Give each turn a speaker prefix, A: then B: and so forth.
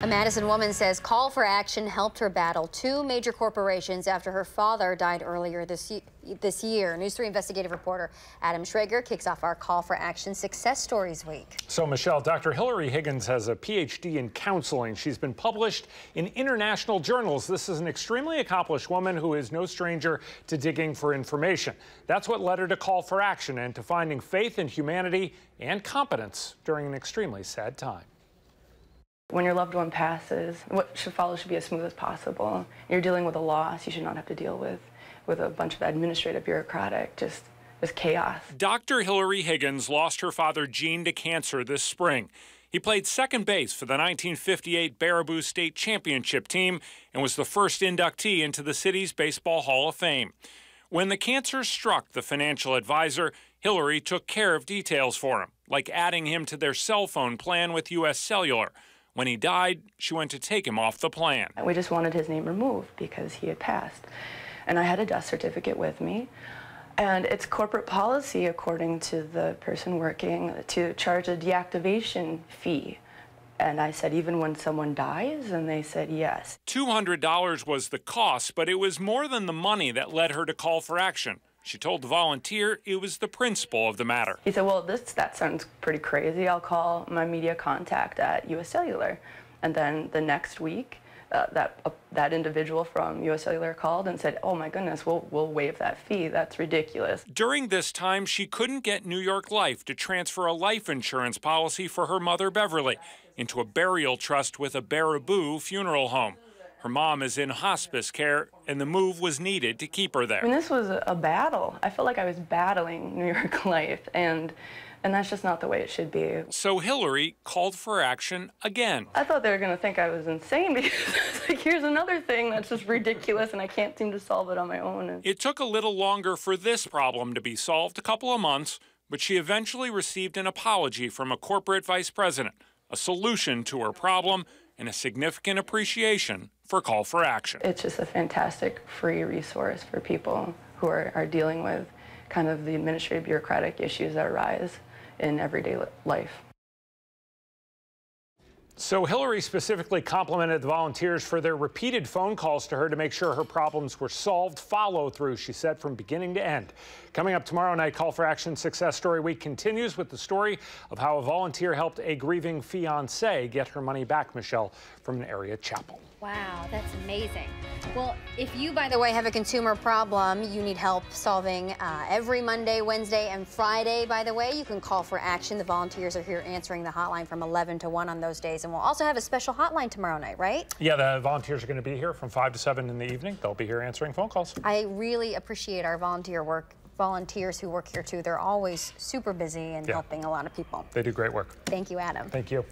A: A Madison woman says call for action helped her battle two major corporations after her father died earlier this year. News 3 investigative reporter Adam Schrager kicks off our Call for Action Success Stories Week.
B: So, Michelle, Dr. Hillarie Higgins has a Ph.D. in counseling. She's been published in international journals. This is an extremely accomplished woman who is no stranger to digging for information. That's what led her to call for action and to finding faith in humanity and competence during an extremely sad time.
C: When your loved one passes, what should follow should be as smooth as possible. You're dealing with a loss you should not have to deal with a bunch of administrative, bureaucratic, just chaos.
B: Dr. Hillarie Higgins lost her father Gene to cancer this spring. He played second base for the 1958 Baraboo State Championship team and was the first inductee into the city's Baseball Hall of Fame. When the cancer struck the financial advisor, Hillarie took care of details for him, like adding him to their cell phone plan with U.S. Cellular. When he died, she went to take him off the plan.
C: We just wanted his name removed because he had passed. And I had a death certificate with me. And it's corporate policy, according to the person working, to charge a deactivation fee. And I said, even when someone dies? And they said, yes.
B: $200 was the cost, but it was more than the money that led her to call for action. She told the volunteer it was the principle of the matter.
C: He said, well, that sounds pretty crazy. I'll call my media contact at U.S. Cellular. And then the next week, that individual from U.S. Cellular called and said, oh my goodness, we'll waive that fee. That's ridiculous.
B: During this time, she couldn't get New York Life to transfer a life insurance policy for her mother, Beverly, into a burial trust with a Baraboo funeral home. Her mom is in hospice care, and the move was needed to keep her there.
C: And this was a battle. I felt like I was battling New York Life, and that's just not the way it should be.
B: So Hillarie called for action again.
C: I thought they were going to think I was insane because it's like, here's another thing that's just ridiculous, and I can't seem to solve it on my own.
B: It took a little longer for this problem to be solved, a couple of months, but she eventually received an apology from a corporate vice president, a solution to her problem, and a significant appreciation for Call for Action.
C: It's just a fantastic free resource for people who are dealing with kind of the administrative bureaucratic issues that arise in everyday life.
B: So Hillarie specifically complimented the volunteers for their repeated phone calls to her to make sure her problems were solved. Follow through, she said, from beginning to end. Coming up tomorrow night, Call for Action Success Story Week continues with the story of how a volunteer helped a grieving fiancé get her money back, Michelle, from an area chapel.
A: Wow, that's amazing. Well, if you, by the way, have a consumer problem you need help solving every Monday, Wednesday, and Friday, by the way, you can call for action. The volunteers are here answering the hotline from 11 to 1 on those days. And we'll also have a special hotline tomorrow night, right?
B: Yeah, the volunteers are going to be here from 5 to 7 in the evening. They'll be here answering phone calls.
A: I really appreciate our volunteers who work here, too. They're always super busy and helping a lot of people.
B: They do great work.
A: Thank you, Adam.
B: Thank you.